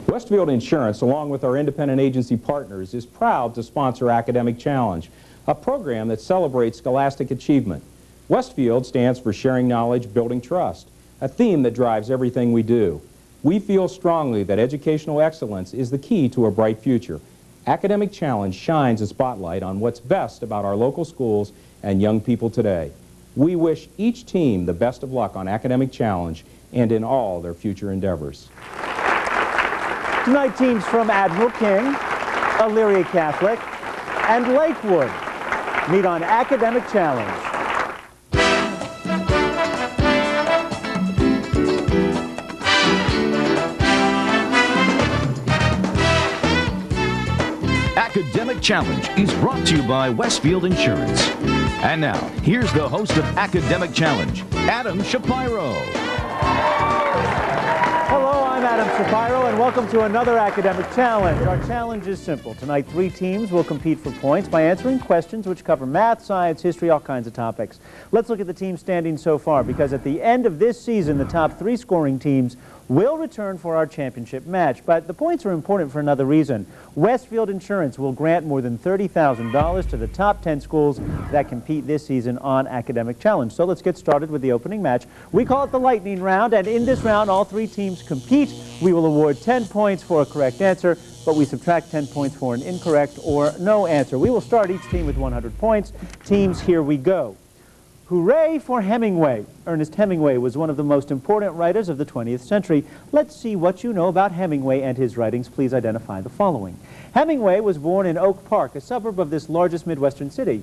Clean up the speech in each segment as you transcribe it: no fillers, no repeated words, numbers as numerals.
Westfield Insurance, along with our independent agency partners, is proud to sponsor Academic Challenge, a program that celebrates scholastic achievement. Westfield stands for sharing knowledge, building trust, a theme that drives everything we do. We feel strongly that educational excellence is the key to a bright future. Academic Challenge shines a spotlight on what's best about our local schools and young people today. We wish each team the best of luck on Academic Challenge and in all their future endeavors. Tonight, teams from Admiral King, Elyria Catholic, and Lakewood meet on Academic Challenge. Academic Challenge is brought to you by Westfield Insurance. And now, here's the host of Academic Challenge, Adam Shapiro. Hello, I'm Adam Shapiro, and welcome to another Academic Challenge. Our challenge is simple. Tonight, 3 teams will compete for points by answering questions which cover math, science, history, all kinds of topics. Let's look at the team standings so far, because at the end of this season, the top 3 scoring teams will return for our championship match. But the points are important for another reason. Westfield Insurance will grant more than $30,000 to the top 10 schools that compete this season on Academic Challenge. So let's get started with the opening match. We call it the lightning round, and in this round, all 3 teams compete. We will award 10 points for a correct answer, but we subtract 10 points for an incorrect or no answer. We will start each team with 100 points. Teams, here we go. Hooray for Hemingway. Ernest Hemingway was one of the most important writers of the 20th century. Let's see what you know about Hemingway and his writings. Please identify the following. Hemingway was born in Oak Park, a suburb of this largest Midwestern city.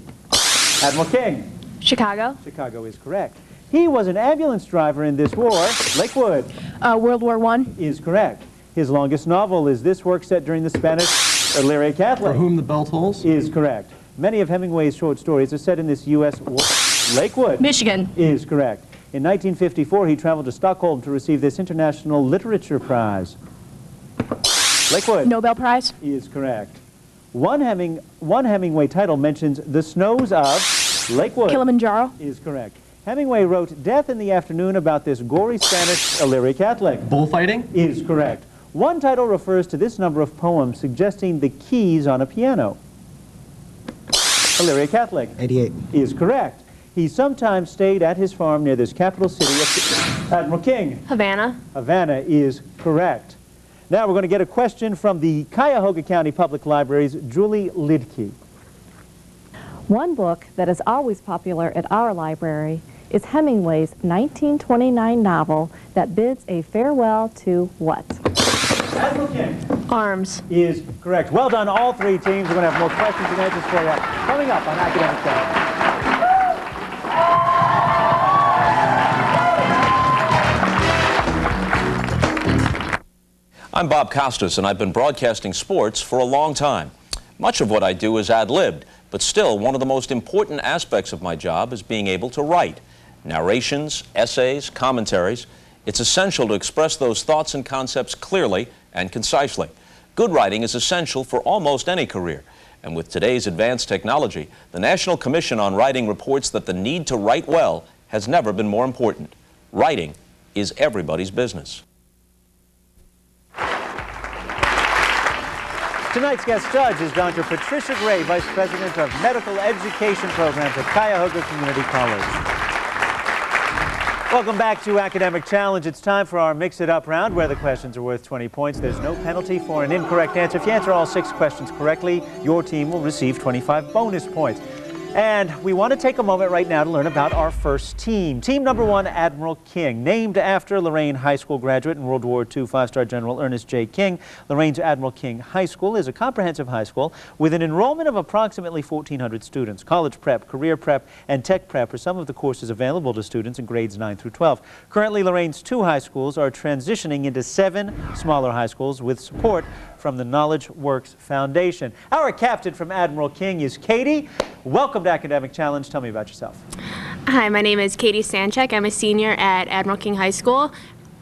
Admiral King. Chicago. Chicago is correct. He was an ambulance driver in this war. Lakewood. World War I. Is correct. His longest novel is this work set during the Spanish. Elyria Catholic. For Whom the Bell Tolls. Is correct. Many of Hemingway's short stories are set in this U.S. war. Lakewood. Michigan. Is correct. In 1954, he traveled to Stockholm to receive this International Literature Prize. Lakewood. Nobel Prize. Is correct. One Hemingway title mentions the snows of Lakewood. Kilimanjaro. Is correct. Hemingway wrote Death in the Afternoon about this gory Spanish. Elyria Catholic. Bullfighting. Is correct. One title refers to this number of poems suggesting the keys on a piano. Elyria Catholic. 88. Is correct. He sometimes stayed at his farm near this capital city of Admiral King. Havana. Havana is correct. Now we're going to get a question from the Cuyahoga County Public Library's Julie Lidke. One book that is always popular at our library is Hemingway's 1929 novel that bids a farewell to what? Admiral King. Arms. Is correct. Well done, all 3 teams. We're going to have more questions and answers for you coming up on Academic Challenge. I'm Bob Costas, and I've been broadcasting sports for a long time. Much of what I do is ad-libbed, but still one of the most important aspects of my job is being able to write. Narrations, essays, commentaries. It's essential to express those thoughts and concepts clearly and concisely. Good writing is essential for almost any career. And with today's advanced technology, the National Commission on Writing reports that the need to write well has never been more important. Writing is everybody's business. Tonight's guest judge is Dr. Patricia Gray, Vice President of Medical Education Programs at Cuyahoga Community College. Welcome back to Academic Challenge. It's time for our Mix It Up round, where the questions are worth 20 points. There's no penalty for an incorrect answer. If you answer all 6 questions correctly, your team will receive 25 bonus points. And we want to take a moment right now to learn about our first team. Team number 1, Admiral King. Named after Lorain High School graduate and World War II 5-star General Ernest J. King, Lorain's Admiral King High School is a comprehensive high school with an enrollment of approximately 1,400 students. College prep, career prep, and tech prep are some of the courses available to students in grades 9 through 12. Currently, Lorain's 2 high schools are transitioning into 7 smaller high schools with support from the Knowledge Works Foundation. Our captain from Admiral King is Katie. Welcome to Academic Challenge. Tell me about yourself. Hi, my name is Katie Sanchek. I'm a senior at Admiral King High School.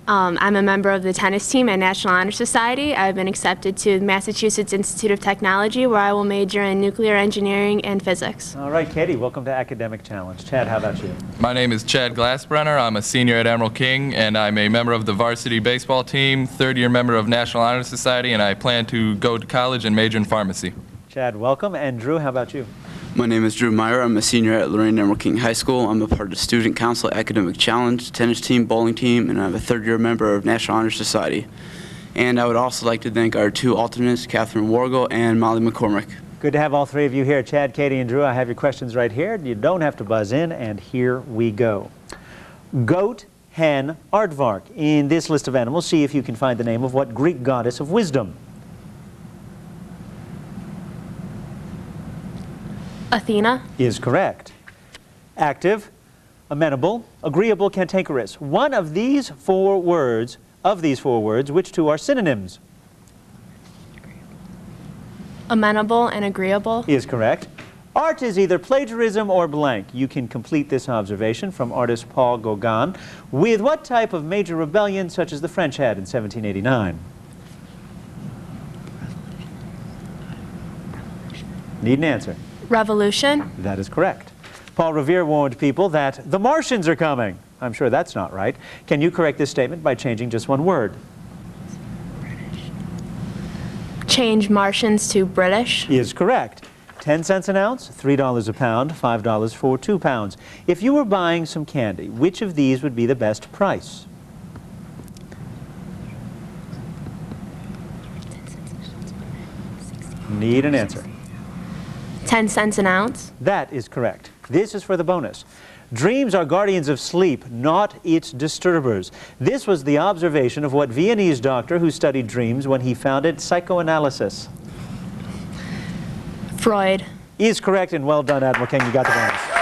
I'm a member of the tennis team at National Honor Society. I've been accepted to Massachusetts Institute of Technology, where I will major in nuclear engineering and physics. All right, Katie, welcome to Academic Challenge. Chad, how about you? My name is Chad Glassbrenner. I'm a senior at Admiral King, and I'm a member of the varsity baseball team, third-year member of National Honor Society, and I plan to go to college and major in pharmacy. Chad, welcome. And Drew, how about you? My name is Drew Meyer. I'm a senior at Lorain Admiral King High School. I'm a part of the Student Council Academic Challenge, tennis team, bowling team, and I'm a third-year member of National Honor Society. And I would also like to thank our two alternates, Catherine Wargle and Molly McCormick. Good to have all three of you here. Chad, Katie, and Drew, I have your questions right here. You don't have to buzz in, and here we go. Goat, hen, aardvark. In this list of animals, see if you can find the name of what Greek goddess of wisdom. Athena. Is correct. Active, amenable, agreeable, cantankerous. One of these four words, which two are synonyms? Amenable and agreeable. Is correct. Art is either plagiarism or blank. You can complete this observation from artist Paul Gauguin with what type of major rebellion, such as the French had in 1789? Need an answer. Revolution. That is correct. Paul Revere warned people that the Martians are coming. I'm sure that's not right. Can you correct this statement by changing just one word? Change Martians to British. Is correct. 10 cents an ounce, $3 a pound, $5 for 2 pounds. If you were buying some candy, which of these would be the best price? Need an answer. 10 cents an ounce. That is correct. This is for the bonus. Dreams are guardians of sleep, not its disturbers. This was the observation of what Viennese doctor who studied dreams when he founded psychoanalysis? Freud. Is correct, and well done, Admiral King. You got the bonus.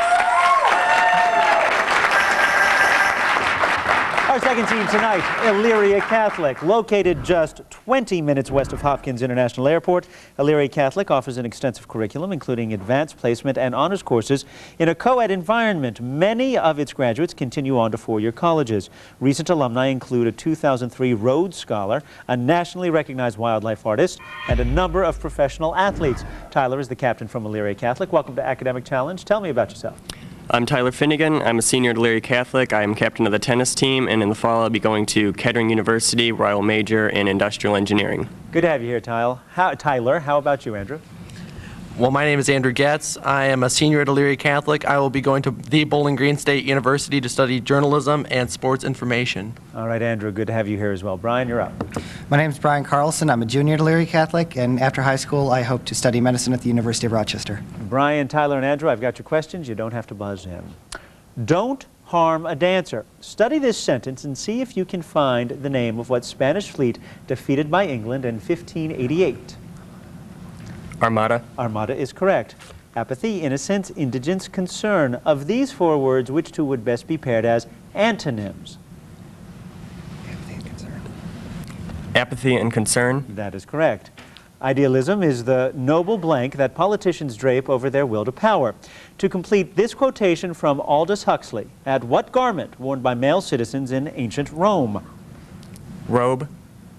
Our second team tonight, Elyria Catholic. Located just 20 minutes west of Hopkins International Airport, Elyria Catholic offers an extensive curriculum, including advanced placement and honors courses in a co-ed environment. Many of its graduates continue on to four-year colleges. Recent alumni include a 2003 Rhodes Scholar, a nationally recognized wildlife artist, and a number of professional athletes. Tyler is the captain from Elyria Catholic. Welcome to Academic Challenge. Tell me about yourself. I'm Tyler Finnegan. I'm a senior at Elyria Catholic. I am captain of the tennis team, and in the fall I'll be going to Kettering University, where I will major in industrial engineering. Good to have you here, Tyler. How about you, Andrew? Well, my name is Andrew Getz. I am a senior at Elyria Catholic. I will be going to the Bowling Green State University to study journalism and sports information. All right, Andrew, good to have you here as well. Brian, you're up. My name is Brian Carlson. I'm a junior at Elyria Catholic, and after high school, I hope to study medicine at the University of Rochester. Brian, Tyler, and Andrew, I've got your questions. You don't have to buzz in. Don't harm a dancer. Study this sentence and see if you can find the name of what Spanish fleet defeated by England in 1588. Armada. Armada is correct. Apathy, innocence, indigence, concern. Of these four words, which two would best be paired as antonyms? Apathy and concern. That is correct. Idealism is the noble blank that politicians drape over their will to power. To complete this quotation from Aldous Huxley, add what garment worn by male citizens in ancient Rome? Robe.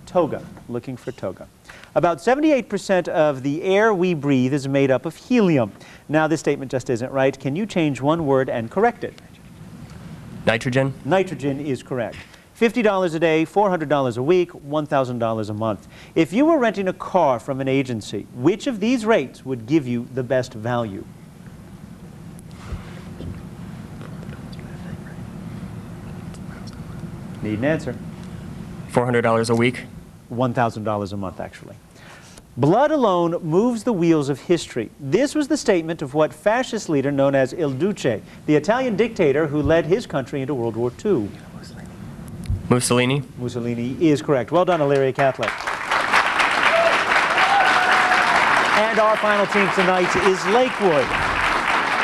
Toga. Looking for toga. About 78% of the air we breathe is made up of helium. Now, this statement just isn't right. Can you change one word and correct it? Nitrogen. Nitrogen is correct. $50 a day, $400 a week, $1,000 a month. If you were renting a car from an agency, which of these rates would give you the best value? Need an answer. $400 a week. $1,000 a month, actually. Blood alone moves the wheels of history. This was the statement of what fascist leader known as Il Duce, the Italian dictator who led his country into World War II. Mussolini. Mussolini is correct. Well done, Elyria Catholic. And our final team tonight is Lakewood.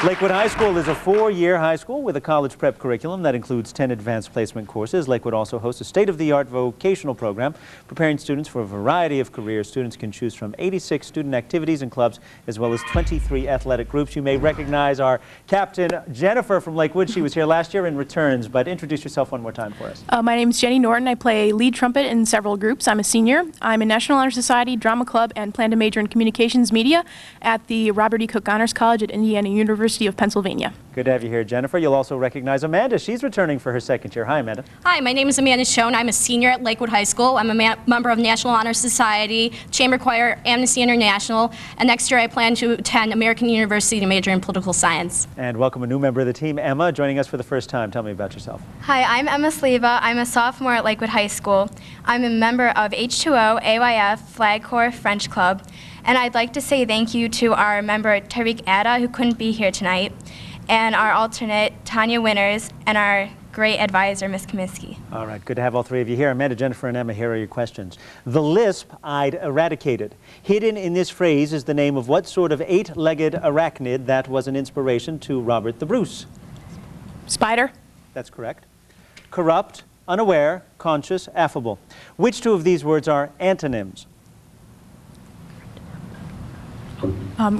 Lakewood High School is a 4-year high school with a college prep curriculum that includes 10 advanced placement courses. Lakewood also hosts a state-of-the-art vocational program preparing students for a variety of careers. Students can choose from 86 student activities and clubs, as well as 23 athletic groups. You may recognize our captain, Jennifer from Lakewood. She was here last year and returns, but introduce yourself one more time for us. My name is Jenny Norton. I play lead trumpet in several groups. I'm a senior. I'm in National Honor Society, Drama Club, and plan to major in Communications Media at the Robert E. Cook Honors College at Indiana University of Pennsylvania. Good to have you here, Jennifer. You'll also recognize Amanda. She's returning for her second year. Hi, Amanda. Hi, my name is Amanda Schoen. I'm a senior at Lakewood High School. I'm a member of National Honor Society, Chamber Choir, Amnesty International, and next year I plan to attend American University to major in political science. And welcome a new member of the team, Emma, joining us for the first time. Tell me about yourself. Hi, I'm Emma Sleva. I'm a sophomore at Lakewood High School. I'm a member of H2O, AYF, Flag Corps, French Club, and I'd like to say thank you to our member Tariq Adda, who couldn't be here tonight, and our alternate Tanya Winters, and our great advisor, Ms. Comiskey. All right, good to have all three of you here. Amanda, Jennifer, and Emma, here are your questions. The lisp I'd eradicated. Hidden in this phrase is the name of what sort of 8-legged arachnid that was an inspiration to Robert the Bruce? Spider. That's correct. Corrupt, unaware, conscious, affable. Which two of these words are antonyms?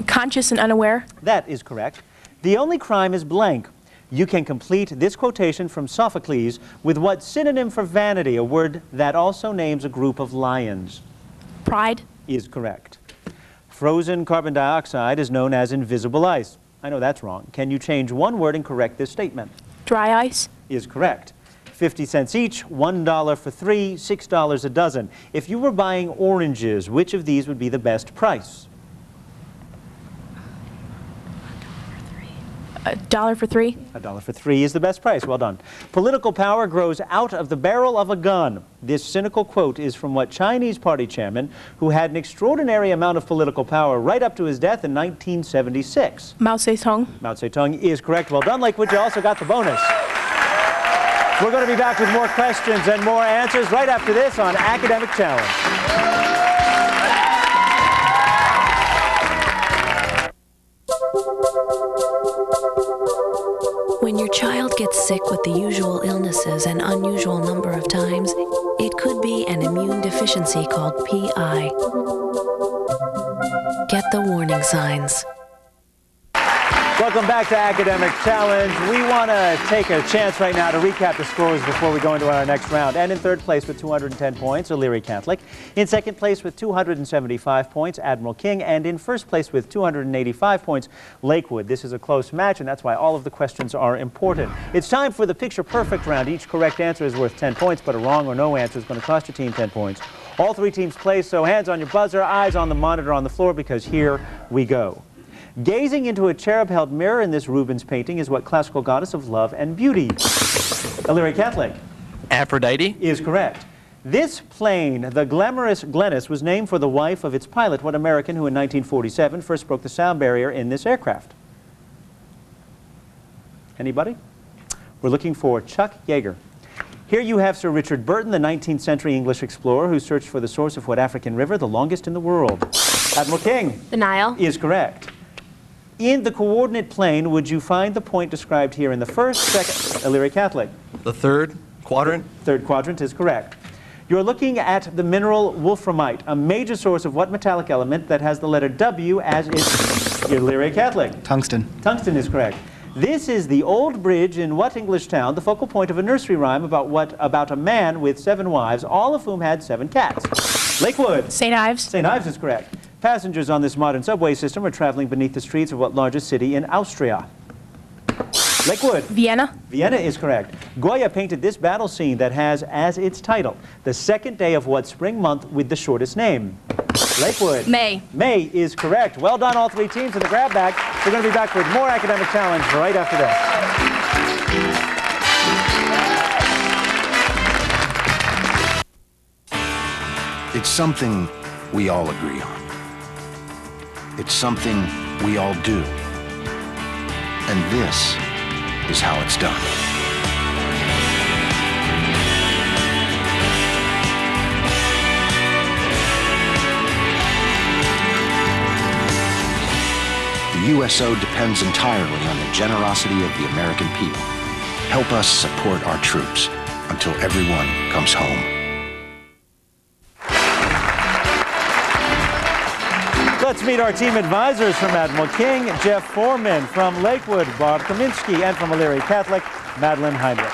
Conscious and unaware. That is correct. The only crime is blank. You can complete this quotation from Sophocles with what synonym for vanity, a word that also names a group of lions? Pride. Is correct. Frozen carbon dioxide is known as invisible ice. I know that's wrong. Can you change one word and correct this statement? Dry ice. Is correct. 50 cents each, $1 for 3, $6 a dozen. If you were buying oranges, which of these would be the best price? $1 for 3. $1 for 3 is the best price. Well done. Political power grows out of the barrel of a gun. This cynical quote is from what Chinese party chairman who had an extraordinary amount of political power right up to his death in 1976? Mao Zedong. Mao Zedong is correct. Well done, Lakewood. You also got the bonus. We're going to be back with more questions and more answers right after this on Academic Challenge. When your child gets sick with the usual illnesses an unusual number of times, it could be an immune deficiency called PI. Get the warning signs. Welcome back to Academic Challenge. We want to take a chance right now to recap the scores before we go into our next round. And in third place with 210 points, Elyria Catholic. In second place with 275 points, Admiral King. And in first place with 285 points, Lakewood. This is a close match, and that's why all of the questions are important. It's time for the Picture Perfect round. Each correct answer is worth 10 points, but a wrong or no answer is going to cost your team 10 points. All three teams play, so hands on your buzzer, eyes on the monitor on the floor, because here we go. Gazing into a cherub-held mirror in this Rubens painting is what classical goddess of love and beauty? Elyria Catholic. Aphrodite. Is correct. This plane, the glamorous Glennis, was named for the wife of its pilot, what American who in 1947 first broke the sound barrier in this aircraft? Anybody? We're looking for Chuck Yeager. Here you have Sir Richard Burton, the 19th century English explorer who searched for the source of what African river, the longest in the world? Admiral King. The Nile. Is correct. In the coordinate plane, would you find the point described here in the first, second, Elyria Catholic? The third quadrant. Third quadrant is correct. You're looking at the mineral wolframite, a major source of what metallic element that has the letter W as its Elyria Catholic? Tungsten. Tungsten is correct. This is the old bridge in what English town, the focal point of a nursery rhyme about a man with 7 wives, all of whom had 7 cats? Lakewood. St. Ives. St. Ives is correct. Passengers on this modern subway system are traveling beneath the streets of what largest city in Austria? Lakewood. Vienna. Vienna is correct. Goya painted this battle scene that has as its title the second day of what spring month with the shortest name? Lakewood. May. May is correct. Well done, all three teams in the grab bag. We're going to be back with more Academic Challenge right after this. It's something we all agree on. It's something we all do. And this is how it's done. The USO depends entirely on the generosity of the American people. Help us support our troops until everyone comes home. Let's meet our team advisors from Admiral King, Jeff Foreman, from Lakewood, Barb Kaminsky, and from Elyria Catholic, Madeline Heinrich.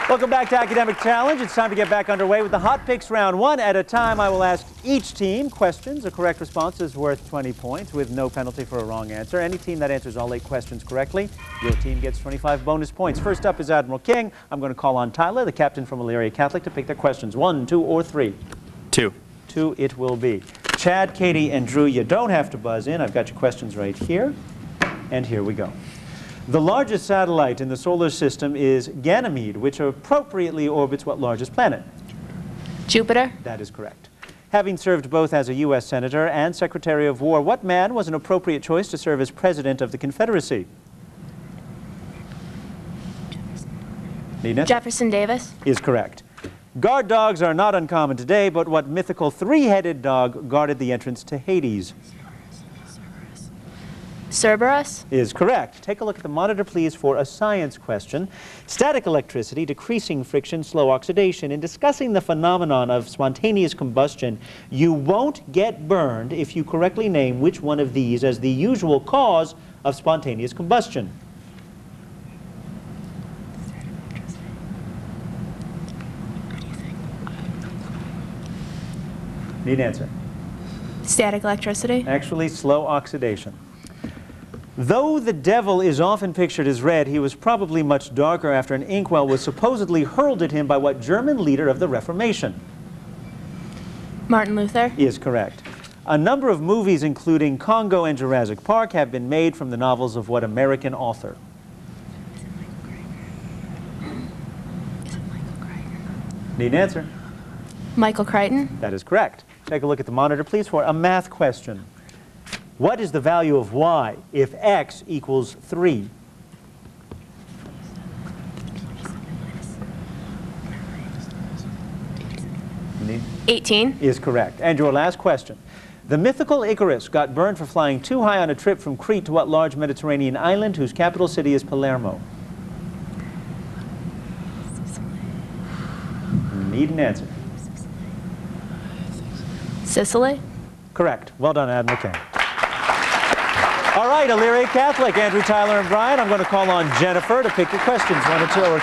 Welcome back to Academic Challenge. It's time to get back underway with the Hot Picks round. One at a time, I will ask each team questions. A correct response is worth 20 points with no penalty for a wrong answer. Any team that answers all 8 questions correctly, your team gets 25 bonus points. First up is Admiral King. I'm going to call on Tyler, the captain from Elyria Catholic, to pick their questions. 1, 2, or 3? 2. 2 it will be. Chad, Katie, and Drew, you don't have to buzz in. I've got your questions right here. And here we go. The largest satellite in the solar system is Ganymede, which appropriately orbits what largest planet? Jupiter. That is correct. Having served both as a U.S. Senator and Secretary of War, what man was an appropriate choice to serve as President of the Confederacy? Nina? Jefferson Davis. Is correct. Guard dogs are not uncommon today, but what mythical three-headed dog guarded the entrance to Hades? Cerberus. Is correct. Take a look at the monitor, please, for a science question. Static electricity, decreasing friction, slow oxidation. In discussing the phenomenon of spontaneous combustion, you won't get burned if you correctly name which one of these as the usual cause of spontaneous combustion. Need an answer. Static electricity. Actually, slow oxidation. Though the devil is often pictured as red, he was probably much darker after an inkwell was supposedly hurled at him by what German leader of the Reformation? Martin Luther. Is correct. A number of movies, including Congo and Jurassic Park, have been made from the novels of what American author? Need an answer. Michael Crichton. That is correct. Take a look at the monitor, please, for a math question. What is the value of y if x equals 3? Need? 18. Is correct. And your last question. The mythical Icarus got burned for flying too high on a trip from Crete to what large Mediterranean island whose capital city is Palermo? Need an answer. Sicily. Correct. Well done, Admiral King. All right, Elyria Catholic, Andrew, Tyler, and Brian. I'm going to call on Jennifer to pick your questions, 1 or 2 or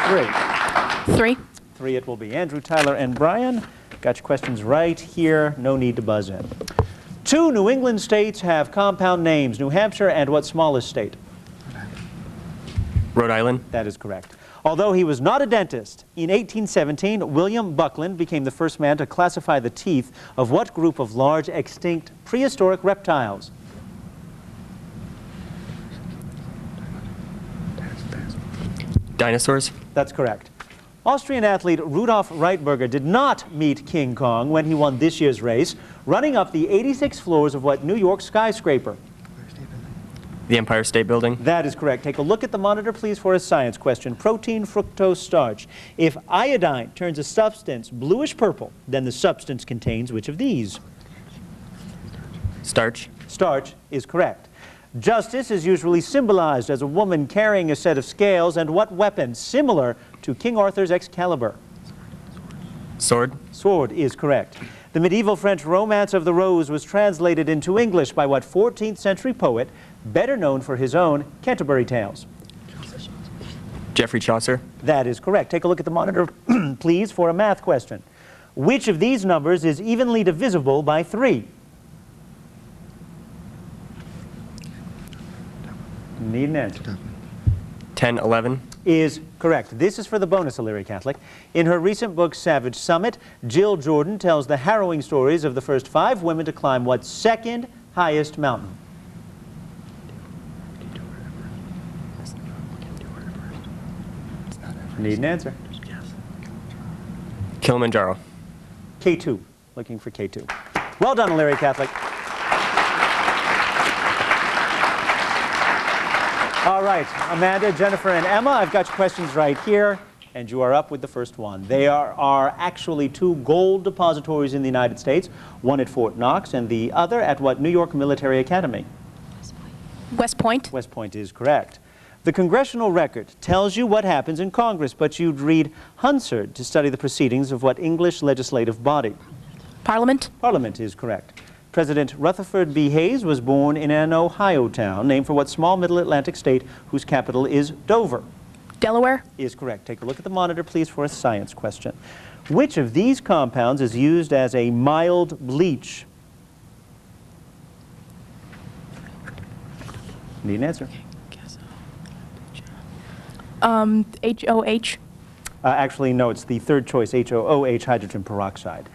3. 3. 3 it will be. Andrew, Tyler, and Brian. Got your questions right here. No need to buzz in. 2 New England states have compound names, New Hampshire and what smallest state? Rhode Island. That is correct. Although he was not a dentist, in 1817, William Buckland became the first man to classify the teeth of what group of large, extinct, prehistoric reptiles? Dinosaurs. That's correct. Austrian athlete Rudolf Reitberger did not meet King Kong when he won this year's race, running up the 86 floors of what New York skyscraper? The Empire State Building. That is correct. Take a look at the monitor, please, for a science question. Protein, fructose, starch. If iodine turns a substance bluish purple, then the substance contains which of these? Starch. Starch is correct. Justice is usually symbolized as a woman carrying a set of scales, and what weapon similar to King Arthur's Excalibur? Sword. Sword is correct. The medieval French Romance of the Rose was translated into English by what 14th century poet, better known for his own Canterbury Tales? Geoffrey Chaucer. That is correct. Take a look at the monitor, please, for a math question. Which of these numbers is evenly divisible by 3? Need an answer. 10, 11. Is correct. This is for the bonus, Elyria Catholic. In her recent book, Savage Summit, Jill Jordan tells the harrowing stories of the first 5 women to climb what second highest mountain? Need an answer. Kilimanjaro. K2. Looking for K2. Well done, Elyria Catholic. All right, Amanda, Jennifer, and Emma, I've got your questions right here, and you are up with the first one. There are actually 2 gold depositories in the United States, one at Fort Knox and the other at what New York Military Academy? West Point. West Point is correct. The congressional record tells you what happens in Congress, but you'd read Hansard to study the proceedings of what English legislative body? Parliament. Parliament is correct. President Rutherford B. Hayes was born in an Ohio town named for what small middle Atlantic state whose capital is Dover? Delaware. Is correct. Take a look at the monitor, please, for a science question. Which of these compounds is used as a mild bleach? Need an answer. HOH. Actually, no, it's the third choice, HOOH, hydrogen peroxide.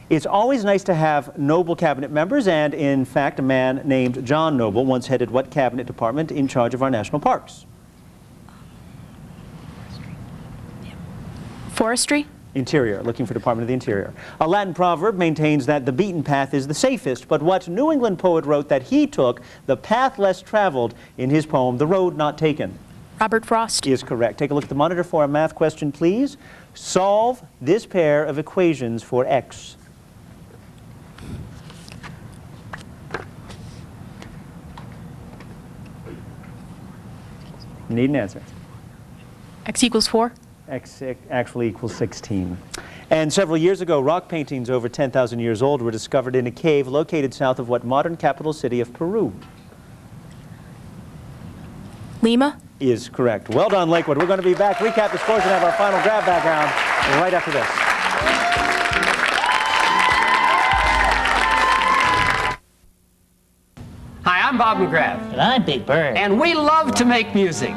It's always nice to have Noble cabinet members, and in fact, a man named John Noble once headed what cabinet department in charge of our national parks? Forestry. Interior, looking for Department of the Interior. A Latin proverb maintains that the beaten path is the safest, but what New England poet wrote that he took the path less traveled in his poem, The Road Not Taken? Robert Frost. Is correct. Take a look at the monitor for a math question, please. Solve this pair of equations for x. Need an answer. X equals 4. X actually equals 16. And several years ago, rock paintings over 10,000 years old were discovered in a cave located south of what modern capital city of Peru? Lima. Is correct. Well done, Lakewood. We're going to be back, recap the scores, and have our final grab bag round right after this. Hi, I'm Bob McGrath. And I'm Big Bird. And we love to make music.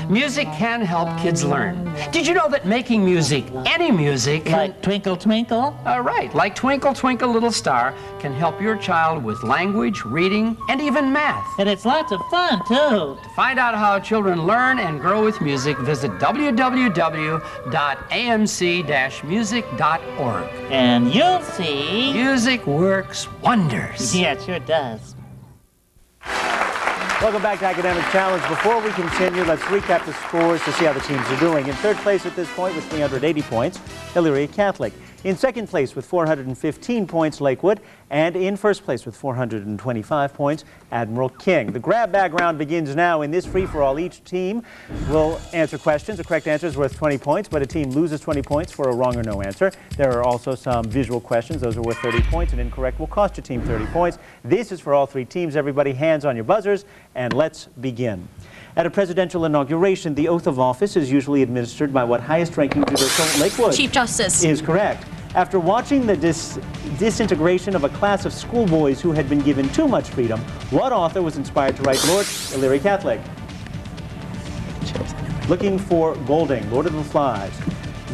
Music can help kids learn. Did you know that making music, any music... Like Twinkle Twinkle? Right, like Twinkle Twinkle Little Star, can help your child with language, reading, and even math. And it's lots of fun, too. To find out how children learn and grow with music, visit www.amc-music.org. And you'll see... Music works wonders. Yeah, it sure does. Welcome back to Academic Challenge. Before we continue, let's recap the scores to see how the teams are doing. In third place at this point with 380 points, Elyria Catholic. In second place with 415 points, Lakewood. And in first place with 425 points, Admiral King. The grab bag round begins now. In this free-for-all, each team will answer questions. A correct answer is worth 20 points, but a team loses 20 points for a wrong or no answer. There are also some visual questions. Those are worth 30 points. An incorrect will cost your team 30 points. This is for all three teams. Everybody, hands on your buzzers, and let's begin. At a presidential inauguration, the oath of office is usually administered by what highest-ranking judicial? Lakewood. Chief Justice. Is correct. After watching the disintegration of a class of schoolboys who had been given too much freedom, what author was inspired to write Lord Elyria Catholic? Looking for Golding, Lord of the Flies.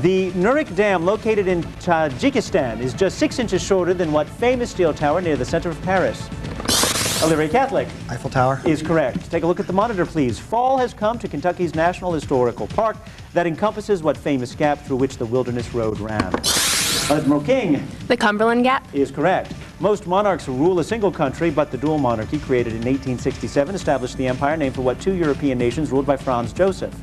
The Nurik Dam, located in Tajikistan, is just 6 inches shorter than what famous steel tower near the center of Paris? Elyria Catholic. Eiffel Tower. Is correct. Take a look at the monitor, please. Fall has come to Kentucky's National Historical Park that encompasses what famous gap through which the Wilderness Road ran? Admiral King. The Cumberland Gap. Is correct. Most monarchs rule a single country, but the dual monarchy, created in 1867, established the empire named for what two European nations ruled by Franz Joseph?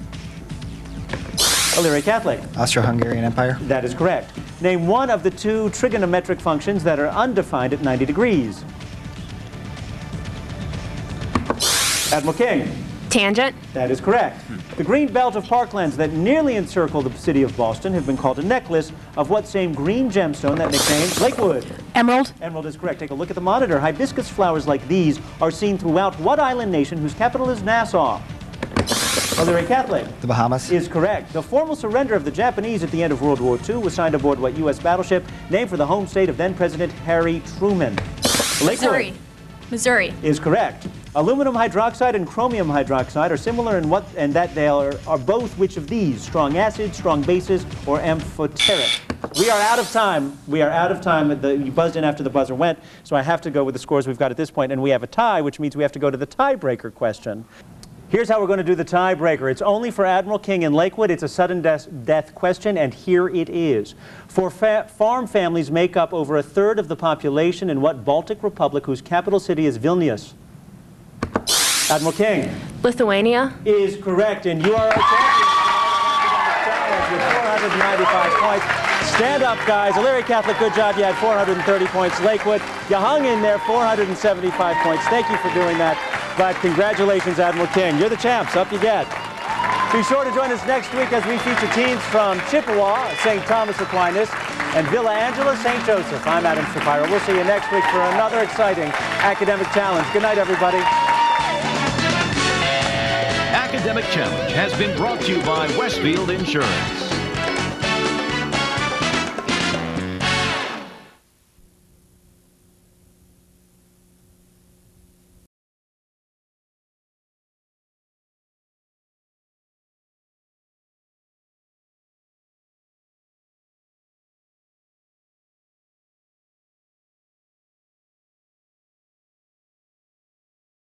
Elyria Catholic. Austro-Hungarian Empire. That is correct. Name one of the two trigonometric functions that are undefined at 90 degrees. Admiral King. Tangent. That is correct. The green belt of parklands that nearly encircle the city of Boston have been called a necklace of what same green gemstone that nicknamed Lakewood? Emerald. Emerald is correct. Take a look at the monitor. Hibiscus flowers like these are seen throughout what island nation whose capital is Nassau? Elyria Catholic. The Bahamas. Is correct. The formal surrender of the Japanese at the end of World War II was signed aboard what U.S. battleship named for the home state of then-President Harry Truman? Missouri. Missouri. Is correct. Aluminum hydroxide and chromium hydroxide are similar in what, and that they are both which of these? Strong acids, strong bases, or amphoteric? We are out of time. We are out of time. You buzzed in after the buzzer went, so I have to go with the scores we've got at this point, and we have a tie, which means we have to go to the tiebreaker question. Here's how we're going to do the tiebreaker. It's only for Admiral King and Lakewood. It's a sudden death question, and here it is. For farm families make up over a third of the population in what Baltic Republic whose capital city is Vilnius? Admiral King. Lithuania. Is correct, and you are our champion with 495 points. Stand up, guys. Elyria Catholic, good job. You had 430 points. Lakewood, you hung in there, 475 points. Thank you for doing that. But congratulations, Admiral King. You're the champs. Up you get. Be sure to join us next week as we feature teams from Chippewa, St. Thomas Aquinas, and Villa Angela, St. Joseph. I'm Adam Shapiro. We'll see you next week for another exciting academic challenge. Good night, everybody. Academic Challenge has been brought to you by Westfield Insurance.